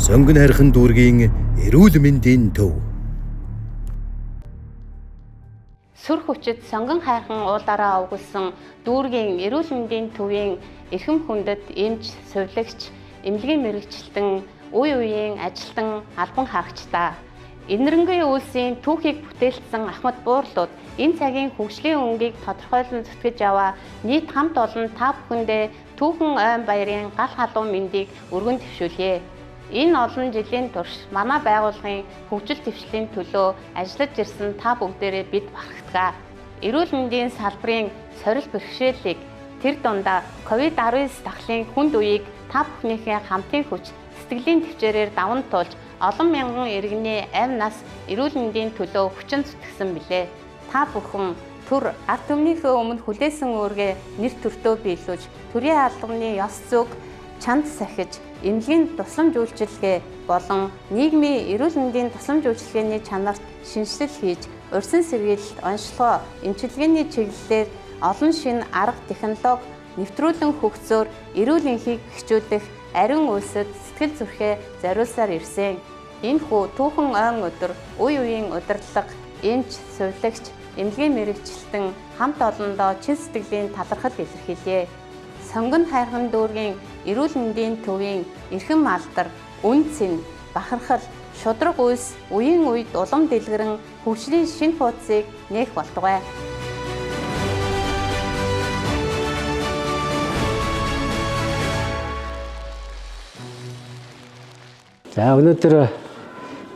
Сонгон хайрхан дүүргийн эрүүл мэндийн төв. Сүр хүчит сонгон хайрхан уулаараа овгулсан дүүргийн эрүүл мэндийн төвийн эрхэм хүндэт эмч, сувилагч, эмнэлгийн мэрэгчлэн, үе үеийн ажилтан, албан хаагчдаа Инэрэнгийн үйлсийн түүхийг бүтээлсэн Ахмад буурлууд энэ цагийн хөгжлийн өнгийг тодорхойлон зүтгэж аваа нийт хамт олон та бүхэндээ түүхэн ойн баярын гал халуун мэндийг өргөн төвшүүлье. Энэ олон жилийн турш манай байгууллагын хөгжил дэвшлийн төлөө ажиллаж ирсэн та бүгдээрээ бид бахархдаг. Эрүүл мэндийн салбарын сорил бэрхшээлийг тэр дундаа COVID-19 дахлын хүнд үеийг та бүхнийхээ хамтын хүч сэтгэлийн төвчээрээр даван туулж олон мянган иргэний амь нас эрүүл мэндийн төлөө хүчин зүтгэсэн билээ. Та бүхэн төр ард түмнийхээ өмнө хүлээсэн үүргээ нэр төртөө биелүүлж, төрийн албаны ёс зүйг чанд сахиж, эмнэлгийн тусламж үйлчилгээ болон нийгмийн эрүүл мэндийн тусламж үйлчилгээний чанарт шинжилэл хийж, урьдчилан сэргийлэлт, онцлогоо, эмчилгээний чиглэлээр олон шинэ арга технологи нэвтрүүлэн хөгжсөөр эрүүл энхийг гэгчүүлэх ариун үйлсэд сэтгэл зүрхээ зориулсаар ирсэн. Энэхүү түүхэн ойн өдөр үе үеийн удирдлага, эмч, сувилагч, эмнэлгийн мэрэгчлэн хамт олондоо чин сэтгэлийн талархал илэрхийлье. Сонгон хайрхан дүүргийн эрүүл мэндийн төвийн эрхэм алдар, үн цэн, бахархал, шудраг үйлс үеийн үед улам дэлгэрэн хөгжлийн шинэ хуудсыг нээх болтугай. За өнөөдөр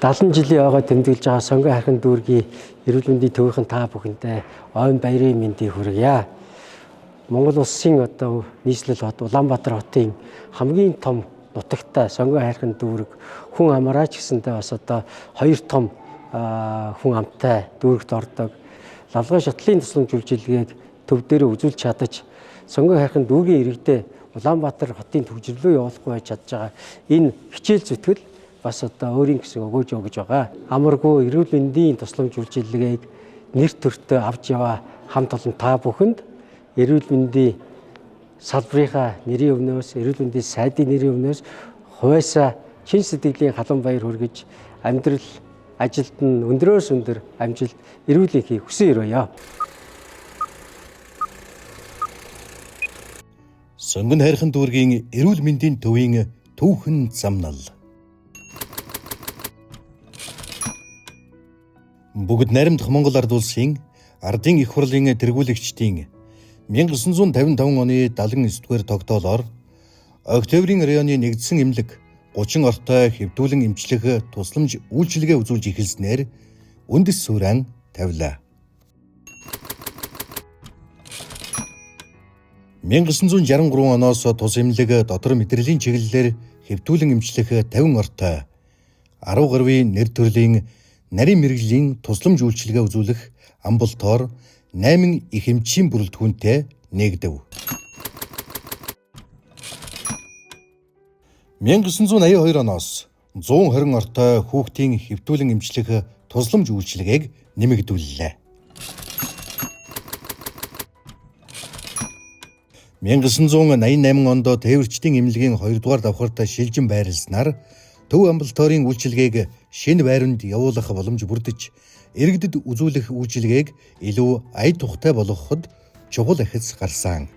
70 жилийн ойгоо тэмдэглэж байгаа сонгон хайрхан дүүргийн эрүүл мэндийн төвийнхэн та бүхэндээ ойн баярын мэндийг хүргье. Монгол улсын одоо нийслэл хот Улаанбаатар хотын хамгийн том нутагтай сонгон хайрхан дүүрэг хүн амраач гэсэндээ бас одоо хоёр том хүн амтай дүүрэгт ордог. Лалгай шатлын тусламж үйлчилгээг төв дээр үзүүлж чадаж сонгон хайрхан дүүргийн иргэдээ Улаанбаатар хотын төвжирлөө явуулахгүй байж чадж байгаа энэ хичээл зүтгэл бас одоо өөрийн гэсэн өгөөж өгж байгаа. Амаргүй эрүүл мэндийн тусламж үйлчилгээг нэр төртөө авч яваа хамт олон та бүхэнд эрүүл мэндийн салбарынхаа нэрийн өмнөөс, эрүүл мэндийн сайдын нэрийн өмнөөс хувьяасаа чин сэтгэлийн халуун баяр хүргэж амьдрал ажилд нь өндрөөс өндөр амжилт эрүүл энхийг хүсэн өрөөё. Сонгон хайрхан дүүргийн эрүүл мэндийн төвийн түүхэн замнал. Бүгд найрамдах Монгол ард улсын ардын их хурлын тэргүүлэгчдийн 1955 оны 79-р тогтоолоор Октябрийн районы нэгдсэн эмнэлэг 30 ортой хэвдүүлэн эмчлэх тусламж үйлчилгээ үзүүлж эхэлснээр үндэс суурин тавилаа. 1963 оноос тус эмнэлэг дотор мэдрэлийн чиглэлээр хэвдүүлэн эмчлэх 50 ортой 10 гаруйн нэр төрлийн нарийн мэрэгжлийн тусламж үйлчилгээ үзүүлэх амбулатор 8 их эмчийн бүрэлдэхүүнтэй нэгдэв. 1982 оноос 120 ортой хүүхдийн хэвдүүлэн эмчлэх тусламж үйлчилгээг нэмэгдүүллээ. 1988 онд тээвэрчдийн эмнэлгийн 2 дугаар давхарт шилжин байрласнаар төв амбулаторийн үйлчилгээг шинэ байранд явуулах боломж бүрдэж, иргэдэд үзүүлэх үйлчилгээг илүү ая тухтай болгоход чухал ахиц гарсан.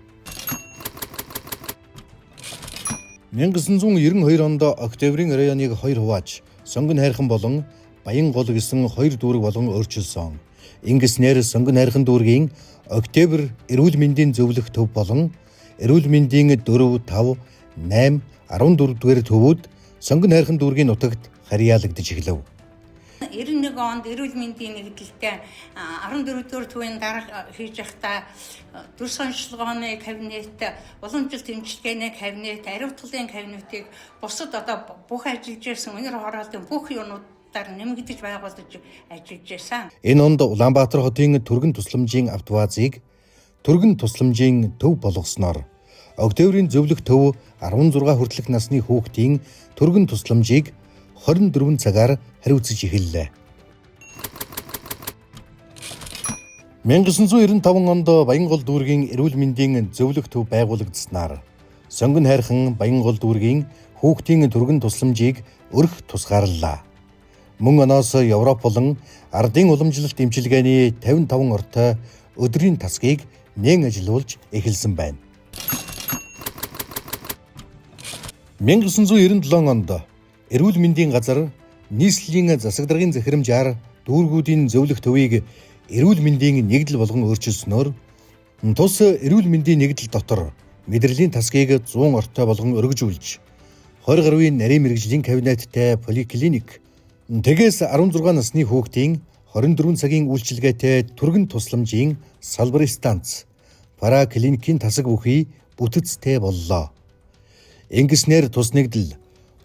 1992 онд Октябрийн районыг хоёр хувааж, сонгон хайрхан болон Баян гол гэсэн хоёр дүүрэг болгон өөрчилсөн. Ингэснээр сонгон хайрхан дүүргийн Октябрь эрүүл мэндийн зөвлөх төв болон эрүүл мэндийн 4, 5, 8, 14 дугаар төвүүд сонгон хайрхан дүүргийн нутагт харьяалагдж эхлэв. 91 онд эрүүл мэндийн нэгдэлтэй 14 дугаар төвийн дарга хийж байхдаа төрс онцлогооны кабинет, уламжлалт эмчилгээний кабинет, ариутгалын кабинетыг бусад одоо бүх ажиллаж байсан өнөр хороолтын бүх юунуудаар нэмэгдэж байгуулж ажиллаж байсан. Энэ онд Улаанбаатар хотын түргэн тусламжийн автовазыг түргэн тусламжийн төв болгосноор Октябрийн зөвлөх төв 16 хүртэлх насны хүүхдийн түргэн тусламжийг 24 цагаар хариуцж эхэллээ. 1995 онд Баянгол дүүргийн эрүүл мэндийн зөвлөх төв байгуулагдсанаар сонгон хайрхан Баянгол дүүргийн хүүхдийн түргэн тусламжийг өрх тусгаарлаа. Мөн оноос Европ болон ардын уламжлалт эмчилгээний 55 ортой өдрийн тасгийг нээн ажилуулж эхэлсэн байна. 1997 онд эрүүл мэндийн газар нийслэлийн засаг даргын захирамжаар дүүргүүдийн зөвлөх төвийг эрүүл мэндийн нэгдэл болгон өөрчилснөөр тус эрүүл мэндийн нэгдэл дотор мэдрэлийн тасгийг 100 ортой болгон өргөжүүлж 20 гаруйн нарийн мэрэгжлийн кабинеттэй поликлиник, тэгээс 16 насны хүүхдийн 24 цагийн үйлчилгээтэй түргэн тусламжийн салбар станц, параклиникийн тасаг бүхий бүтэцтэй боллоо. Ингэснээр тус нэгдэл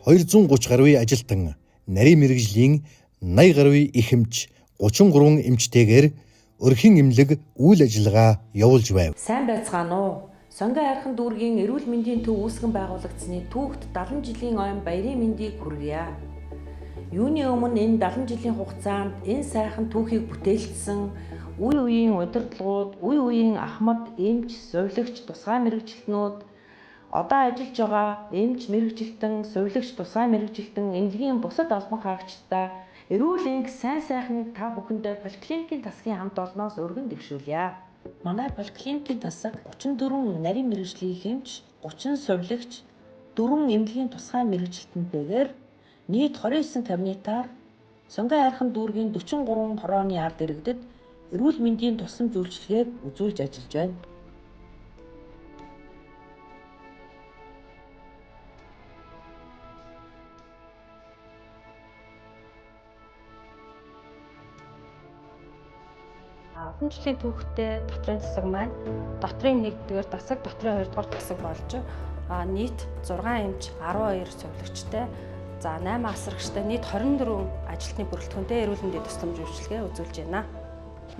230 гаруй ажилтан, нарийн мэрэгжлийн 80 гаруй их эмч, 33 эмчтэйгээр өрхийн эмнэлэг үйл ажиллагаа явуулж байв. Сайн байцгаана уу? Сонгон хайрхан дүүргийн эрүүл мэндийн төв үүсгэн байгуулагдсны түүхт 70 жилийн ойн баярын мэндийг хүргье. Юуны өмнө энэ 70 жилийн хугацаанд энэ сайхан түүхийг бүтээлсэн үе үеийн удирдлагууд, үе үеийн ахмад, эмч, сувилагч, тусгай мэрэгчлэтнүүд, одоо ажиллаж байгаа эмч, мэрэгчлэтэн, сувилагч, тусгай мэрэгчлэтэн, эмнэлгийн бусад албан хаагчдаа эрүүл энх сайн сайхныг та бүхэндээ поликлиникийн тасгийн хамт олноос өргөн дэвшүүлье. Манай поликлиникийн тасаг 34 нарийн мэрэгжлийн эмч, 30 сувилагч, 4 эмнэлгийн тусгай мэрэгчлэлтэнтэйгээр нийт 29 кабинетаар Сонгон хайрхан дүүргийн 43 хорооны ард иргэдэд эрүүл мэндийн тусламж үйлчилгээг үзүүлж ажиллаж байна. Олон жилийн түүхтэй дотрын тасаг маань дотрын 1-р тасаг, дотрын 2-р тасаг болж нийт 6 эмч, 12 сувилагчтай, за 8 асрагчтай нийт 24 ажилтны бүрэлдэхүүнтэй эрүүл мэндийн тусламж үйлчилгээ үзүүлж байна.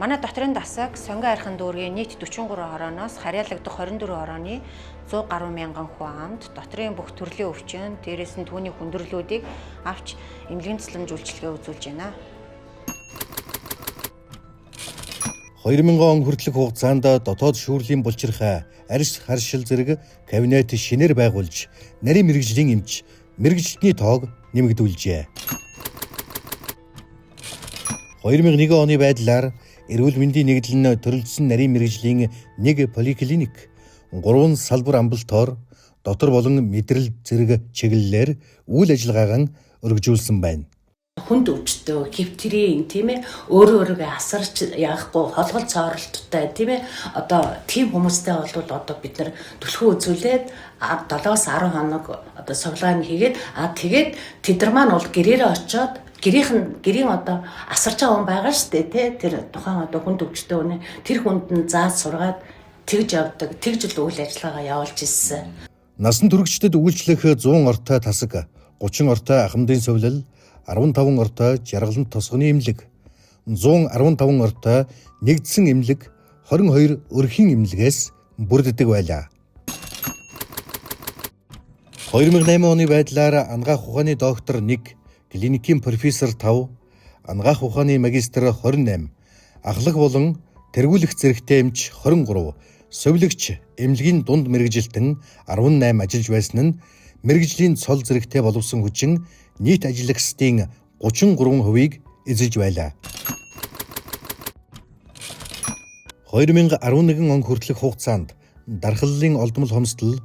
Манай дотрын тасаг Сонгон хайрхан дүүргийн нийт 43 хорооноос харьяалагдах 24 хорооны 100 гаруй мянган хүн амд дотрын бүх төрлийн өвчин, дээрээс нь түүний хүндрэлүүдийг авч эмнэлгийн тусламж үйлчилгээ үзүүлж байна. 2000 он хүртэлх хугацаанд дотоод шүүрлийн булчирхай, арьс харшил зэрэг кабинет шинээр байгуулж, нарийн мэрэгжлийн эмч, мэрэгчлэтний тоог нэмэгдүүлжээ. 2001 оны байдлаар эрүүл мэндийн нэгдэл нь төрөлжсөн нарийн мэрэгжлийн 1 поликлиник, 3 салбар амбулатор, дотор болон мэдрэл зэрэг чиглэлээр үйл ажиллагаагаа өргөжүүлсэн байна. Хүнд өвчтөө, хевтрийн тийм ээ, өөрөө өөрийгөө асарч яахгүй холгол цооролттой тийм ээ, одоо тийм хүмүүстэй бол одоо бид нар түлхүү үзүүлээд 7-10 хоног одоо сувилгааны хийгээд тэгээд тэд нар маань бол гэрээрээ очиод гэрийн одоо асарч байгаа хүн байгаа шүү дээ, тэр тухайн одоо хүнд өвчтөө үнэ тэр хүнд нь зааж сургаад тэгж явдаг, тэгж л үйл ажиллагаа явуулж ирсэн. Насан туршидад үйлчлэх 100 ортой тасаг, 30 ортой ахмадын сувилал, 15 ортой жаргалант тосгоны эмнэлэг, 115 ортой нэгдсэн эмнэлэг, 22 өрхийн эмнэлгээс бүрддэг байлаа. 2008 оны байдлаар ангаах ухааны доктор 1, клиникийн профессор 5, ангаах ухааны магистр 28, ахлах болон тэргүүлэх зэрэгтэй эмч 23, сувилагч, эмнэлгийн дунд мэрэгжилтэн 18 ажиллаж байсан нь мэрэгжлийн цол зэрэгтэй боловсон хүчин нийт ажиллагчдын 33%-ийг эзэлж байлаа. 2011 он хүртэлх хугацаанд дархлалын олдмол хомсдол,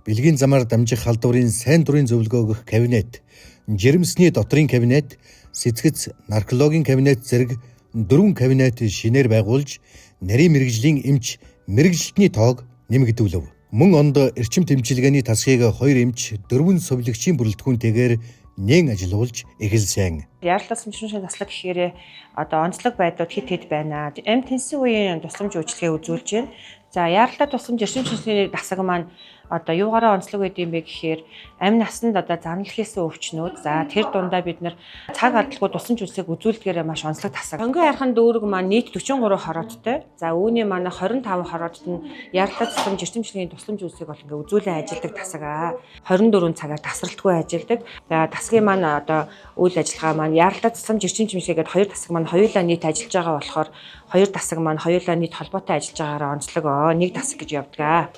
бэлгийн замаар дамжих халдварын сайн дурын зөвлөгөө өгөх кабинет, жирэмсний дотрын кабинет, сэцгэц наркологийн кабинет зэрэг 4 кабинет шинээр байгуулж, нарийн мэрэгжлийн эмч, мэрэгжилтний тоог нэмэгдүүлв. Мөн онд эрчим тэмчилгээний тасгийг 2 эмч, 4 сувилагчийн бүрэлдэхүүнтэйгээр нээн ажилуулж эхэлсэн. Яаралтай тусламжийн таслаг гэхээр одоо онцлог байдлууд хэд байна. Амь тэнцсэн үеийн тусламж үйлчилгээ үзүүлж байна. За яаралтай тусламж эрчим тэмчилгээний тасаг маань одоо юугаараа онцлог байд юм бэ гэхээр амь насанд одоо занал хийсэн өвчнүүд, за тэр дундаа бид нар цаг алдалгүй тусламж үйлчилгээг үзүүлдгээрээ маш онцлог тасаг. Сонгон хайрхан дүүрэг маань нийт 43 хорооттой. За үүний манай 25 хороотод нь яаралтай тусламж эрчим тэмчилгээний тусламж үйлчилгээг бол ингээ үзүүлэн ажилладаг тасаг аа. 24 цагаар тасралтгүй ажилладаг. За тасгийн маань одоо үйл ажиллагаа маань яаралтай тусламж эрчим тэмчилгээгээд 2 тасаг маань хоёулаа нийт ажиллаж байгаа болохоор 2 тасаг маань хоёулаа нийт холбоотой ажиллаж байгаараа онцлог 1 тасаг гэж явдаг.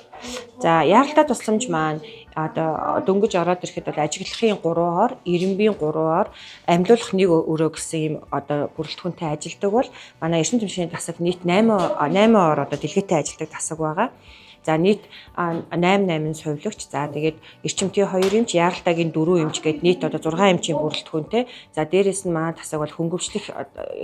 За яаралтай тусламж маань одоо дөнгөж ороод ирэхэд бол ажиглахын 3-оор, ирэмбийн 3-оор амьлуулах 1 өрөө гэсэн ийм одоо бүрэлдэхүүнтэй ажилдаг бол манай эрчим түвшний тасаг нийт 8-оор одоо дэлгэцтэй ажилдаг тасаг байгаа. За нийт 8 сувилагч. За тэгээд эрчимтэй 2 эмч, яаралтайгийн 4 эмч гээд нийт одоо 6 эмчийн бүрэлдэхүүнтэй. За дээрэс нь манай тасаг бол хөнгөвчлөх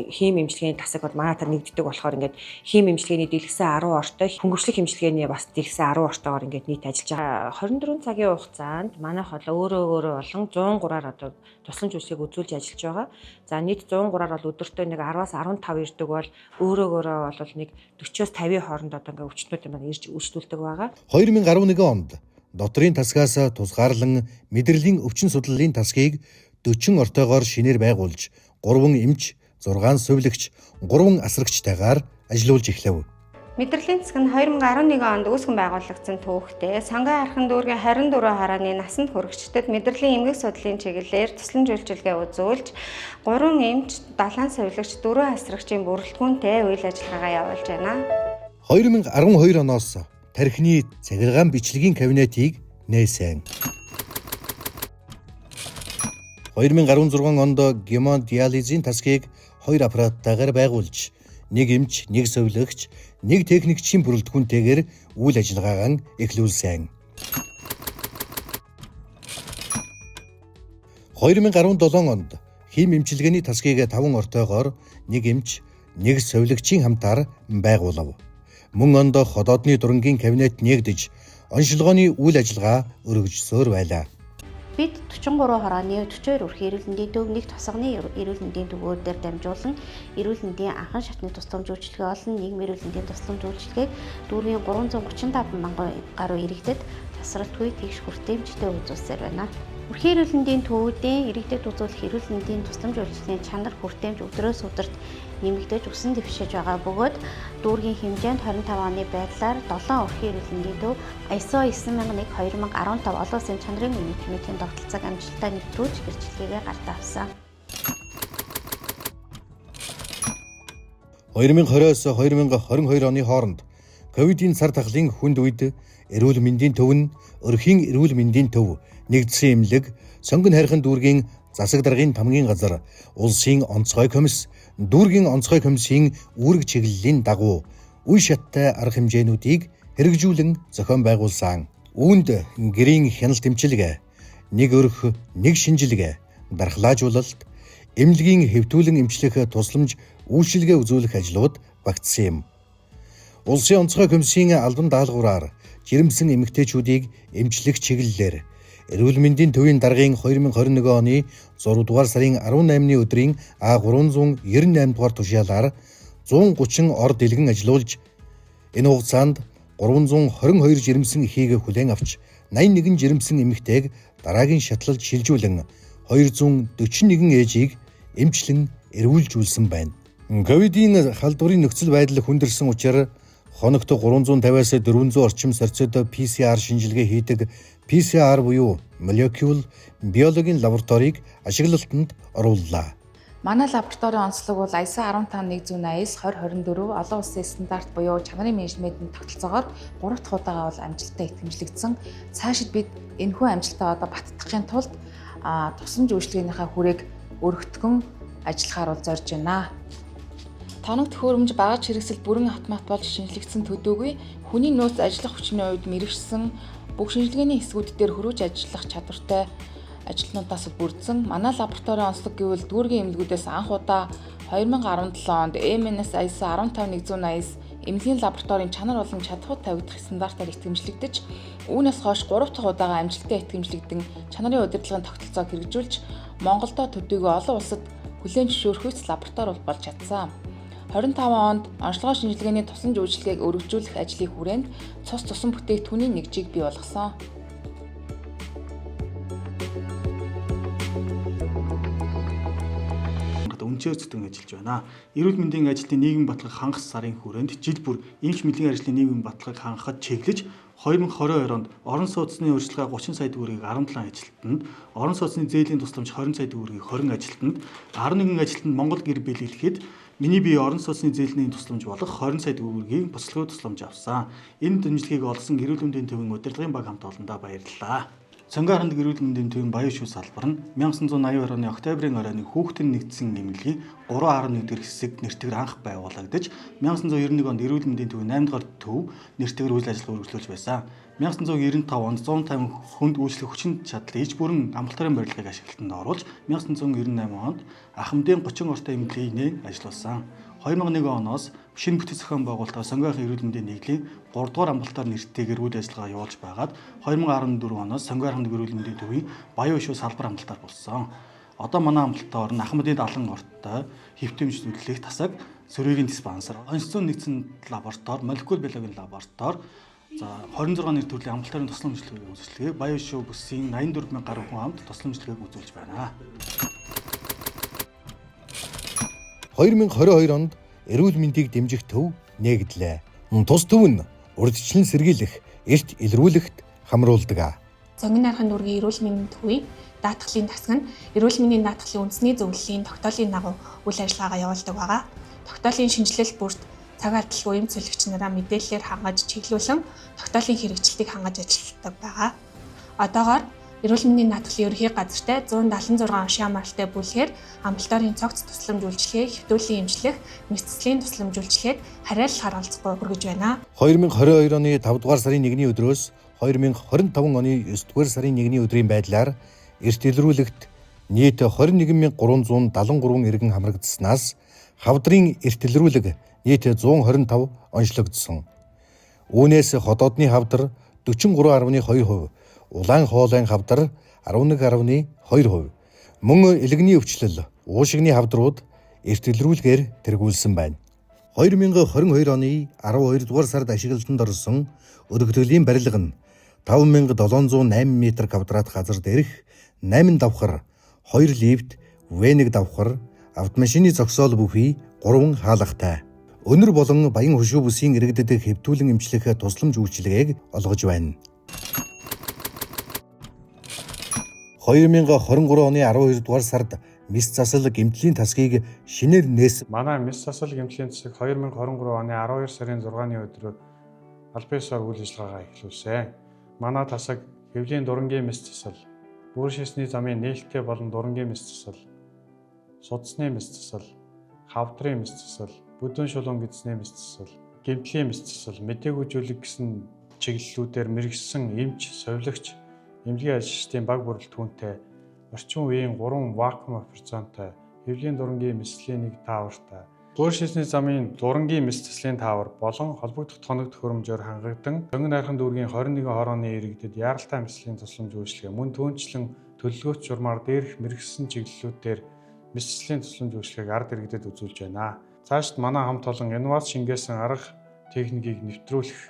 хим эмчилгээний тасаг бол манай та нэгддэг болохоор ингээд хим эмчилгээний дэлгэсэн 10 ортой, хөнгөвчлөх эмчилгээний бас дэлгэсэн 10 ортойгоор ингээд нийт ажиллаж байгаа. 24 цагийн хугацаанд манайх бол өөрөө болон 103-аар одоо тусламж үйлчилгээг үзүүлж ажиллаж байгаа. За нийт 103-аар бол өдөртөө нэг 10-аас 15 ирдэг бол өөрөөгөөрөө бол нэг 40-оос 50 хооронд одоо ингээд өвчтнүүд маань ирж үйлчлүүлдэг байгаа. 2011 онд дотрийн тасгаас тусгаарлан мэдрэлийн өвчин судлалын тасгийг 40 ортойгоор шинээр байгуулж 3 эмч, 6 сувилагч, 3 асрагчтайгаар ажиллуулж эхлэв. Мэдрэлийн засаг нь 2011 онд үүсгэн байгуулагдсан түүхтэй Сонгон хайрхан дүүргийн 24 харааны насанд хүрэгчдэд мэдрэлийн эмгэг судлалын чиглэлээр тусламж үйлчилгээ үзүүлж 3 эмч, 7 сувилагч, 4 асрагчийн бүрэлдэхүүнтэй үйл ажиллагаагаа явуулж байна. 2012 оноос тархины цахилгаан бичлэгийн кабинетийг нээсэн. 2016 онд гемодиализийн тасгийг 2 аппараттайгаар байгуулж 1 эмч, 1 сувилагч, 1 техникчийн бүрэлдэхүүнтэйгээр үйл ажиллагаагаа эхлүүлсэн. 2017 онд хим эмчилгээний тасгийг 5 ортойгоор 1 эмч, 1 сувилагчийн хамтаар байгуулав. Мөн онд ходоодны дурангийн кабинет нэгдэж оншилгооны үйл ажиллагаа өргөжсөөр байлаа. Бид 43 хорооны 42 өрх эрүүл мэндийн төв нэг тосгоны эрүүл мэндийн төвүүдээр дамжуулан эрүүл мэндийн анхан шатны тусламж үйлчилгээ олон нийгмийн эрүүл мэндийн тусламж үйлчилгээг дүүргийн 335 мянган гаруй иргэдэд тасралтгүй тэгш хүртээмжтэй үзүүлсээр байна. Өрхийн эрүүл мэндийн төвүүдийн иргэдэд үзүүлэх эрүүл мэндийн тусламж үйлчилгээний чанар хүртээмж өдрөөс өдөрт нэмэгдэж өсөн дэвшиж байгаа бөгөөд дүүргийн хэмжээнд 25 оны байдлаар 7 өрхийн эрүүл мэндийн төв ISO 9001/2015 олон улсын чанарын менежментийн тогтолцоог амжилттай нэвтрүүлж гэрчлэгээ гарт авсан. 2020-с 2022 оны хооронд ковидын сар тахлын хүнд үед эрүүл мэндийн төв нь өрхийн эрүүл мэндийн төв, нэгдсэн эмнэлэг, сонгон хайрхан дүүргийн засаг даргын тамгийн газар, улсын онцгой комисс, дүүргийн онцгой комиссийн үүрэг чиглэлийн дагуу үе шаттай арга хэмжээнүүдийг хэрэгжүүлэн зохион байгуулсан. Үүнд гэрийн хяналт эмчилгээ, 1 өрх, 1 шинжилгээ, дархлаажуулалт, эмнэлгийн хэвтүүлэн эмчлэх тусламж үйлчилгээ үзүүлэх ажлууд багтсан юм. Улсын онцгой комиссийн албан даалгавраар жирэмсэн эмэгтэйчүүдийг эмчлэх чиглэлээр эрүүл мэндийн төвийн даргын 2021 оны 6 дугаар сарын 18-ны өдрийн А398 дугаар тушаалаар 130 ор дэлгэн ажиллуулж энэ хугацаанд 322 жирэмсэн эхийг хүлээн авч 81 жирэмсэн эмэгтэйг дараагийн шатлалд шилжүүлэн 241 ээжийг эмчлэн эрүүлжүүлсэн байна. Ковидын халдварын нөхцөл байдал хүндэрсэн учраас хоногт 350-аас 400 орчим сарцид PCR шинжилгээ хийдэг PCR буюу молекул биологийн лабораторийг ашиглалтанд орууллаа. Манай лабораторийн онцлог бол ISO 15180 2024 олон улсын стандарт буюу чанарын менежментийн тогтолцоогоор 3 дахь удаага бол амжилттай итгэмжлэгдсэн. Цаашид бид энэхүү амжилтаа одоо баттгахын тулд тусламж үйлчилгээнийхээ хүрээг өргөтгөн ажиллахаар бол зорж байна. Тоног төхөөрөмж багаж хэрэгсэл бүрэн автомат болж шинжлэгдсэн төдийгүй хүний нөөц ажиллах хүчний үед мэрэгшсэн бүх шинжилгээний хэсгүүд дээр хөрвж ажиллах чадвартай ажилтнуудаас бүрдсэн. Манай лабораторийн онцлог гэвэл дүүргийн эмнэлгүүдээс анх удаа 2017 онд EMS ISO 15180 эмнэлгийн лабораторийн чанар болон чадхуй тавигдах стандартаар итгэмжлэгдэж, үүнээс хойш 3 дахь удаага амжилттай итгэмжлэгдэн чанарын удирдлагын тогтолцоог хэрэгжүүлж, Монголдо төдийгүй олон улсад хүлээн зөвшөөрөх лаборатори болж чадсан. 25 онд онцлогоо шинжилгээний тусламж үйлчилгээг өргөжүүлэх ажлын хүрээнд цус тусан бүтээгдэхүүний нэгжийг бий болгосон. Үнцээр зүтгэн ажиллаж байна. Эрүүл мэндийн ажилтны нийгмийн баталгааг хангах сарын хүрээнд жил бүр эмч мэдлэгийн ажлын нийгмийн баталгааг хангахад чиглэж 2022 онд орон сууцны урьдчилгаа 30 сая төгрөгийг 17 ажилтнанд, орон сууцны зээлийн тусламж 20 сая төгрөгийг 20 ажилтнанд, 11 ажилтнанд Монгол гэр бүл хэлэхэд Миний бие орон сууцны зээлний тусламж болох 20 сая төгрөгийн буцлагын тусламж авсан. Энэ дэмжлэгийг олгосон эрүүл мэндийн төвийн удирдлагын баг хамт олондоо баярлалаа. Сонгон харанд эрүүл мэндийн төвийн баян шүүх салбар нь 1980 оны октябрийн оройн хүүхдийн нэгдсэн эмнэлгийн 3.1 дэх хэсэг нэртэйгээр анх байгуулагдаж 1991 онд эрүүл мэндийн төвийн 8 дугаар төв нэртэйгээр үйл ажиллагаа үргэлжлүүлж байсан. 1995 онд 150 хүнд үйлчлэх хүчин чадал иж бүрэн амбулаторын барилгыг ашиглалтанд оруулж 1998 онд Ахмадын 30 ортой эмнэлгийг ажиллуулсан. 2001 оноос шинэ бүтэц зохион байгуулалтаар сонгон хархан эрүүл мэндийн нийглийн 3 дугаар амбулатор нэртэйгээр үйл ажиллагаа явуулж байгаад 2014 оноос сонгон хархан эрүүл мэндийн төвийн баян шүүх салбар амбулатор болсон. Одоо манай амбулатор нь Ахмадын 70 ортой хэвтэмж зүтлэх тасаг, сөрөгийн диспансер, онцлог нэгдсэн лаборатори, молекул биологийн лаборатори, 26 нэр төрлийн амбулаторын тусламжлагыг үзүүлэлгээ баян шүүх бүсийн 84,000 гаруй хүн хамт тусламжлагыг үзүүлж байна. 2022 онд эрүүл мэндийг дэмжих төв нэгдлээ. Тус төв нь урьдчилан сэргийлэх, эрт илрүүлэхт хамруулдаг. Сонгон хархан дүүргийн эрүүл мэндийн төвийн даатгалын тасаг нь эрүүл мэндийн даатгалын үндэсний зөвлөлийн тогтоолын дагуу үйл ажиллагаагаа явуулдаг байгаа. Тогтоолын шинжилэл бүрт цаг алдалгүй эм цөлөгч нараа мэдээллээр хангаж чиглүүлэн тогтоолын хэрэгжилтийг хангаж ажилладаг байгаа. Одоогоор эрүүл мэндийн даатгалын ерөнхий газартай 176 уншийн амралтай бүлгээр амбулаторын цогц тусламж үйлчилгээ, хэвтүүлэн эмчлэх, мэдцэлийн тусламж үйлчилгээд хараалал харгалзахгүй хүргэж байна. 2022 оны 5 дугаар сарын 1-ний өдрөөс 2025 оны 9 дугаар сарын 1-ний өдрийн байдлаар эрт илрүүлэгт нийт 21,373 иргэн хамрагдсанаас хавдрын эрт илрүүлэг нийт 125 онцлогдсон. Үүнээс ходоодны хавдар 43.2%, улаан хоолойн хавдар 11.2%, мөн элэгний өвчлөл, уушигны хавдрууд эрт илрүүлгээр тэргүүлсэн байна. 2022 оны 12 дугаар сард ашиглалтанд орсон өргөдлийн барилга нь 5708 м2 газар дээрх 8 давхар, 2 лифт, В1 давхар, автомашины зогсоол бүхий 3 хаалгатай. Өнөр болон баян хөшөө бүсийн иргэдэд хэвтүүлэн эмчлэх тусламж үйлчилгээг олгож байна. 2023 оны 12 дугаар сард мис засал гэмтлийн тасгийг шинээр нээсэн. Манай мис засал гэмтлийн тасаг 2023 оны 12 сарын 6-ны өдөр аль биесээр үйл ажиллагаагаа эхлүүлсэн. Манай тасаг хэвлийн дурангийн мис засал, бүр шисний замын нээлттэй болон дурангийн мис засал, судасны мис засал, хавдрын мис засал, бүдүүн шулуун гэдсний мис засал, гэмтлийн мис засал, мэдээг үзүүлэх гэсэн чиглэлүүдээр мэргэжсэн эмч, совилогч, эмнэлгийн ажилчдын баг бүрэлд хүнтэй, орчин үеийн 3 вакуум операционтой, хэвлийн дурангийн мислийн 1 таавартай, бүр шисний замын дурангийн мис заслын таавар болон холбогдох тоног төхөөрөмжөөр хангагдан сонгон хархан дүүргийн 21 хорооны иргэдэд яаралтай мислийн тусламж үйлчилгээ, мөн түүнчлэн төлөвлөгөөт журмаар дээрх мэргэжсэн чиглэлүүдээр мис заслын тусламж үйлчилгээг ард иргэдэд үзүүлж байна. Цаашд манай хамт олон инновац шингээсэн арга техникийг нэвтрүүлэх,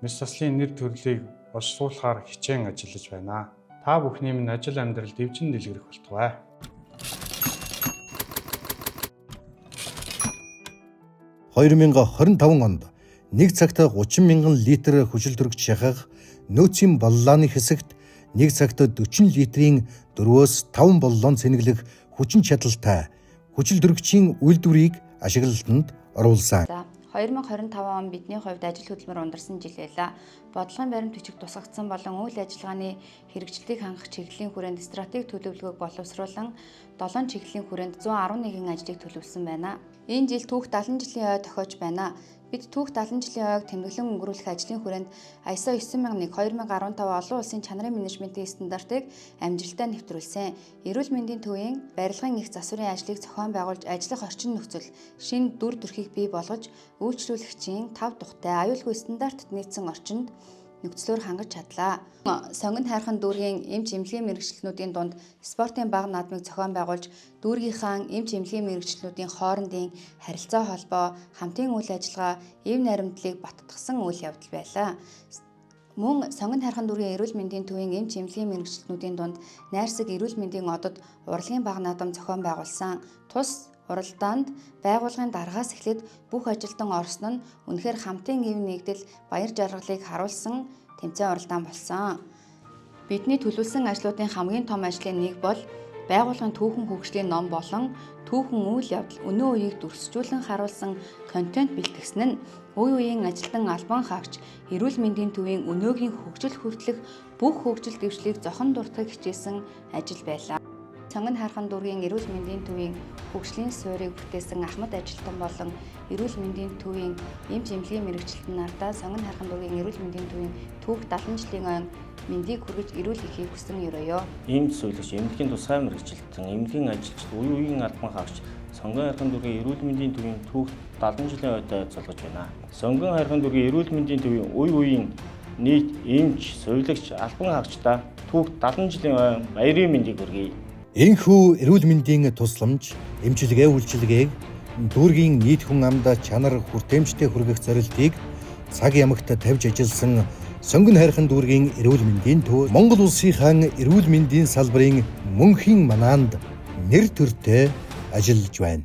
мис заслын нэр төрлийг боловсруулахаар хичээн ажиллаж байна. Та бүхний минь ажил амьдрал дэвжин дэлгэрэх болтугай. (2025 онд 1 цагт 30 мянган литр хүчил төрөгч шахах нөөцийн боллооны хэсэгт 1 цагт 40 литрийн 4-5 боллоон цэнэглэх хүчин чадалтай хүчил төрөгчийн үйлдвэрийг ашиглалтанд оруулсан. 2025 он бидний хувьд ажил хөдөлмөр ундарсан жил байлаа. Бодлогын баримт бичиг тусгагдсан болон үйл ажиллагааны хэрэгжилтийг хангах чиглэлийн хүрээнд стратеги төлөвлөгөөг боловсруулан 7 чиглэлийн хүрээнд 111 ажлыг төлөвлөсөн байна. Энэ жил түүх 70 жилийн ой тохиож байна. Бид түүх 70 жилийн ойг тэмдэглэн өнгөрүүлэх ажлын хүрээнд ISO 9001 2015 олон улсын чанарын менежментийн стандартыг амжилттай нэвтрүүлсэн. Эрүүл мэндийн төвийн барилгын их засварын ажлыг зохион байгуулж ажиллах орчин нөхцөл, шинэ дүр төрхийг бий болгож, үйлчлүүлэгчийн 5 тухтай аюулгүй стандартад нийцсэн орчинд нөхцлөөр хангаж чадлаа. Сонгон хайрхан дүүргийн эмч эмнэлгийн мэрэгчлэнүүдийн дунд спортын бага наадмыг зохион байгуулж, дүүргийнхаа эмч эмнэлгийн мэрэгчлэнүүдийн хоорондын харилцаа холбоо, хамтын үйл ажиллагаа, эв наримтлыг баттгсан үйл явдал байлаа. Мөн сонгон хайрхан дүүргийн эрүүл мэндийн төвийн эмч эмнэлгийн мэрэгчлэнүүдийн дунд найрсаг эрүүл мэндийн одод урлагийн бага наадам зохион байгуулсан. Тус уралдаанд байгууллагын дараагаас эхлээд бүх ажилтан орсон нь үнэхээр хамтын эв нэгдэл баяр жаргалыг харуулсан тэмцээн уралдаан болсон. Бидний төлөвлөсөн ажлуудын хамгийн том ажлын нэг бол байгууллагын түүхэн хөгжлийн ном болон түүхэн үйл явдал өнөө үеийг дүрсжүүлэн харуулсан контент бэлтгэсэн нь үе үеийн ажилтан албан хаагч эрүүл мэндийн төвийн өнөөгийн хөгжил хүртэлх бүх хөгжил дэвшлийг зохон дуртахыг хичээсэн ажил байлаа. Сонгон хайрхан дүүргийн эрүүл мэндийн төвийн хөгжлийн суурийг бүтээсэн Ахмад ажилтан болон эрүүл мэндийн төвийн эмч эмнэлгийн мэрэгчлэлтэн нартаа Сонгон хайрхан дүүргийн эрүүл мэндийн төвийн түүх 70 жилийн ойн мэндийг хүргэж эрүүл эхийг хүсэн өрөөё. Эмч зөвлөгч, эмнэлгийн тусгай мэрэгчлэлтэн, эмнэлгийн ажилчид, үе үеийн албан хаагч Сонгон хайрхан дүүргийн эрүүл мэндийн төвийн түүх 70 жилийн ойтой залгаж байна. Сонгон хайрхан дүүргийн эрүүл мэндийн төвийн үе үеийн нийт эмч, зөвлөгч, албан хаагчдаа түүх 70 жилийн ойн баярын мэндийг хүргэе. Энэхүү эрүүл мэндийн тусламж, эмчилгээ үйлчилгээг дүүргийн нийт хүн амд чанар хүртээмжтэй хүргэх зорилтыг цаг ямагт тавьж ажилласан Сонгон хайрхан дүүргийн эрүүл мэндийн төв Монгол улсынхаа эрүүл мэндийн салбарын мөнхийн манаанд нэр төртэй ажиллаж байна.